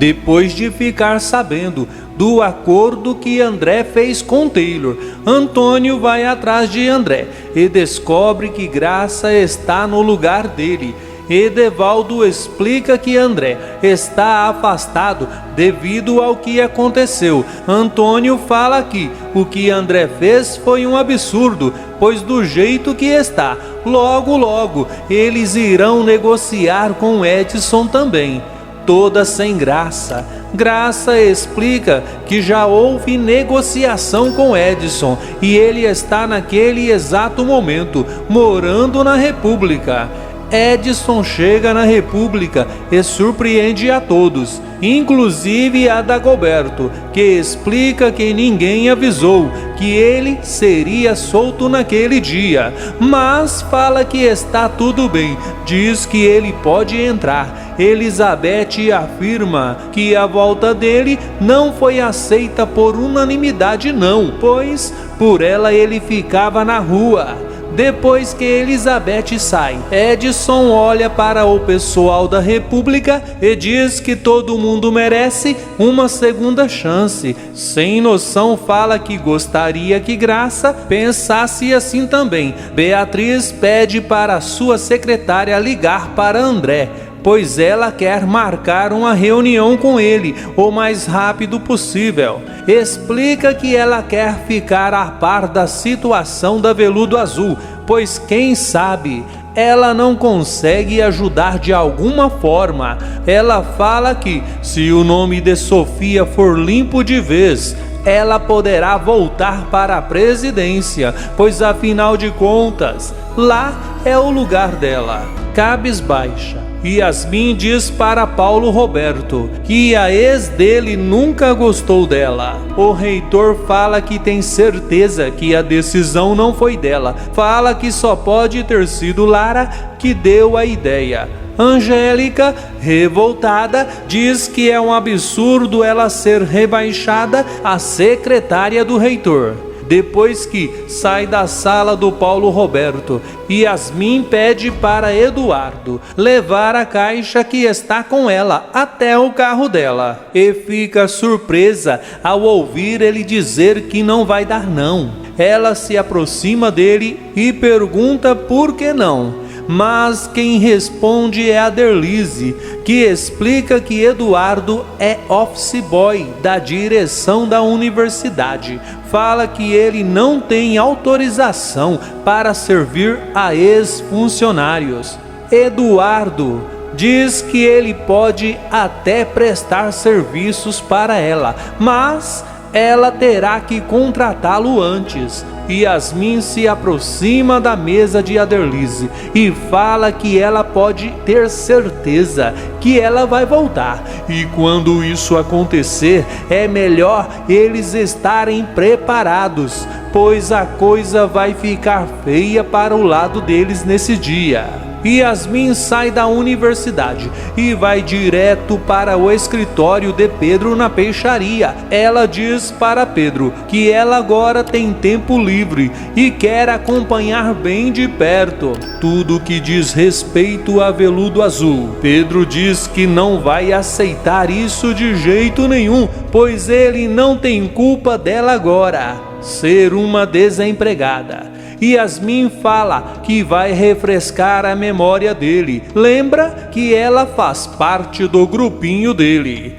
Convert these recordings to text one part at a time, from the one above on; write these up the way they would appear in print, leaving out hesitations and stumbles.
Depois de ficar sabendo do acordo que André fez com Taylor, Antônio vai atrás de André e descobre que Graça está no lugar dele. Edevaldo explica que André está afastado devido ao que aconteceu. Antônio fala que o que André fez foi um absurdo, pois do jeito que está, logo eles irão negociar com Edson também. Toda sem Graça. Graça explica que já houve negociação com Edson e ele está naquele exato momento morando na República. Edson chega na República e surpreende a todos, inclusive a Dagoberto, que explica que ninguém avisou que ele seria solto naquele dia, mas fala que está tudo bem, diz que ele pode entrar. Elizabeth afirma que a volta dele não foi aceita por unanimidade não, pois por ela ele ficava na rua. Depois que Elizabeth sai, Edson olha para o pessoal da República e diz que todo mundo merece uma segunda chance. Sem noção fala que gostaria que Graça pensasse assim também. Beatriz pede para sua secretária ligar para André, pois ela quer marcar uma reunião com ele o mais rápido possível. Explica que ela quer ficar a par da situação da Veludo Azul, pois quem sabe ela não consegue ajudar de alguma forma. Ela fala que se o nome de Sofia for limpo de vez, ela poderá voltar para a presidência, pois afinal de contas, lá é o lugar dela. Cabisbaixa, Yasmin diz para Paulo Roberto que a ex dele nunca gostou dela. O reitor fala que tem certeza que a decisão não foi dela. Fala que só pode ter sido Lara que deu a ideia. Angélica, revoltada, diz que é um absurdo ela ser rebaixada a secretária do reitor. Depois que sai da sala do Paulo Roberto, Yasmin pede para Eduardo levar a caixa que está com ela até o carro dela e fica surpresa ao ouvir ele dizer que não vai dar não. Ela se aproxima dele e pergunta por que não. Mas quem responde é a Derlise, que explica que Eduardo é office boy da direção da universidade. Fala que ele não tem autorização para servir a ex-funcionários. Eduardo diz que ele pode até prestar serviços para ela, mas ela terá que contratá-lo antes. Yasmin se aproxima da mesa de Aderlise e fala que ela pode ter certeza que ela vai voltar. E quando isso acontecer, é melhor eles estarem preparados, pois a coisa vai ficar feia para o lado deles nesse dia. Yasmin sai da universidade e vai direto para o escritório de Pedro na peixaria. Ela diz para Pedro que ela agora tem tempo livre e quer acompanhar bem de perto tudo que diz respeito a Veludo Azul. Pedro diz que não vai aceitar isso de jeito nenhum, pois ele não tem culpa dela agora ser uma desempregada. Yasmin fala que vai refrescar a memória dele. Lembra que ela faz parte do grupinho dele.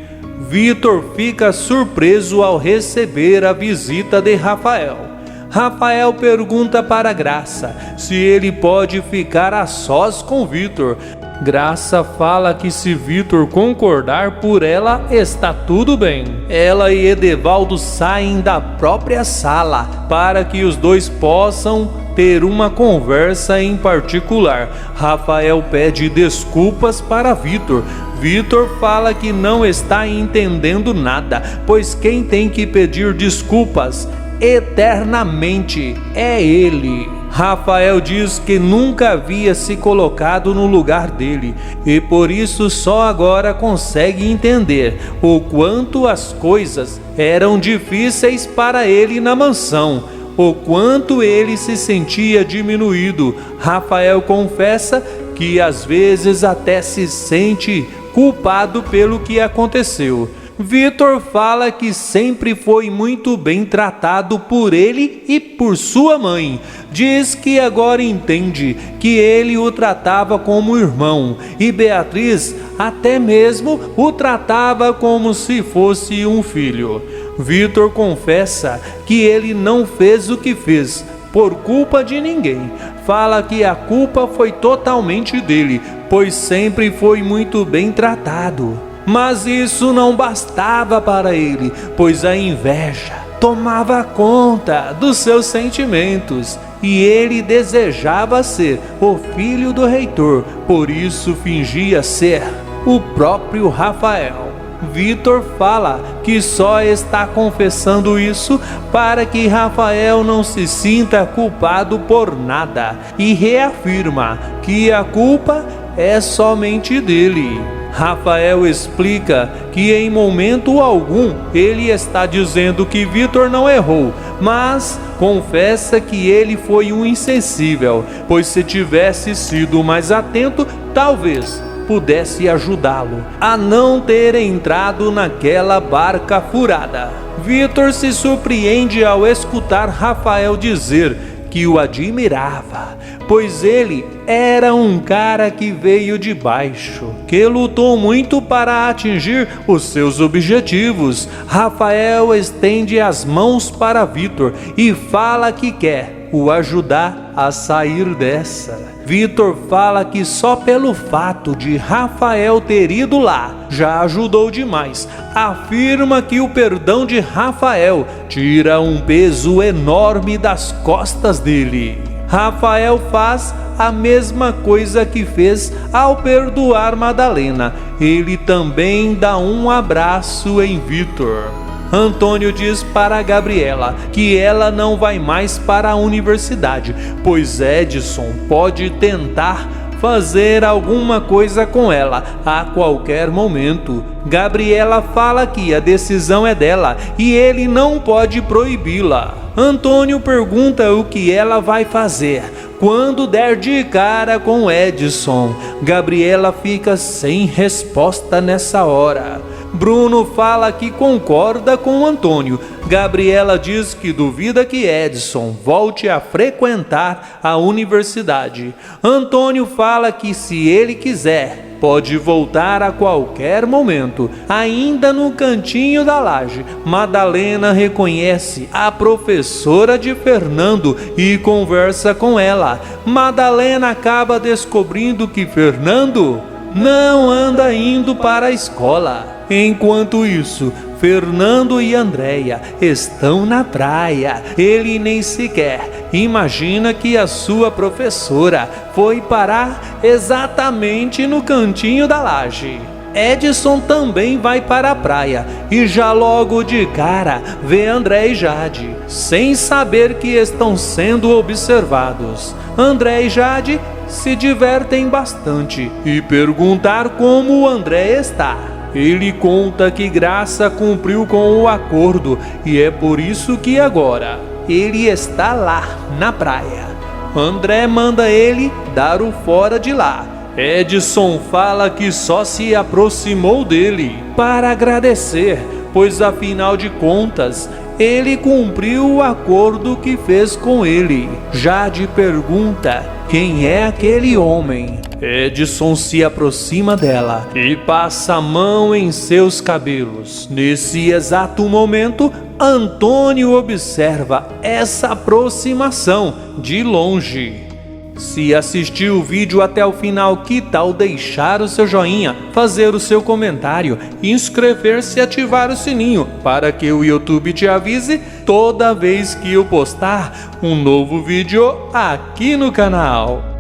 Vitor fica surpreso ao receber a visita de Rafael. Rafael pergunta para Graça se ele pode ficar a sós com Vitor. Graça fala que se Vitor concordar por ela, está tudo bem. Ela e Edevaldo saem da própria sala para que os dois possam ter uma conversa em particular. Rafael pede desculpas para Vitor. Vitor fala que não está entendendo nada, pois quem tem que pedir desculpas eternamente é ele. Rafael diz que nunca havia se colocado no lugar dele e por isso só agora consegue entender o quanto as coisas eram difíceis para ele na mansão, o quanto ele se sentia diminuído. Rafael confessa que às vezes até se sente culpado pelo que aconteceu. Vitor fala que sempre foi muito bem tratado por ele e por sua mãe. Diz que agora entende que ele o tratava como irmão e Beatriz até mesmo o tratava como se fosse um filho. Vitor confessa que ele não fez o que fez por culpa de ninguém. Fala que a culpa foi totalmente dele, pois sempre foi muito bem tratado. Mas isso não bastava para ele, pois a inveja tomava conta dos seus sentimentos e ele desejava ser o filho do reitor, por isso fingia ser o próprio Rafael. Vitor fala que só está confessando isso para que Rafael não se sinta culpado por nada e reafirma que a culpa é somente dele. Rafael explica que em momento algum ele está dizendo que Vitor não errou, mas confessa que ele foi um insensível, pois se tivesse sido mais atento, talvez pudesse ajudá-lo a não ter entrado naquela barca furada. Vitor se surpreende ao escutar Rafael dizer que o admirava, pois ele era um cara que veio de baixo, que lutou muito para atingir os seus objetivos. Rafael estende as mãos para Vitor e fala que quer o ajudar a sair dessa. Vitor fala que só pelo fato de Rafael ter ido lá já ajudou demais. Afirma que o perdão de Rafael tira um peso enorme das costas dele. Rafael faz a mesma coisa que fez ao perdoar Madalena. Ele também dá um abraço em Vitor. Antônio diz para Gabriela que ela não vai mais para a universidade, pois Edson pode tentar fazer alguma coisa com ela a qualquer momento. Gabriela fala que a decisão é dela e ele não pode proibi-la. Antônio pergunta o que ela vai fazer quando der de cara com Edson. Gabriela fica sem resposta nessa hora. Bruno fala que concorda com Antônio. Gabriela diz que duvida que Edson volte a frequentar a universidade. Antônio fala que se ele quiser, pode voltar a qualquer momento. Ainda no cantinho da laje, Madalena reconhece a professora de Fernando e conversa com ela. Madalena acaba descobrindo que Fernando não anda indo para a escola. Enquanto isso, Fernando e Andréia estão na praia. Ele nem sequer imagina que a sua professora foi parar exatamente no cantinho da laje. Edson também vai para a praia e já logo de cara vê André e Jade, sem saber que estão sendo observados. André e Jade se divertem bastante e perguntar como o André está. Ele conta que Graça cumpriu com o acordo e é por isso que agora ele está lá na praia. André manda ele dar o fora de lá. Edson fala que só se aproximou dele para agradecer, pois afinal de contas ele cumpriu o acordo que fez com ele. Jade pergunta quem é aquele homem. Edson se aproxima dela e passa a mão em seus cabelos. Nesse exato momento, Antônio observa essa aproximação de longe. Se assistiu o vídeo até o final, que tal deixar o seu joinha, fazer o seu comentário, inscrever-se e ativar o sininho para que o YouTube te avise toda vez que eu postar um novo vídeo aqui no canal.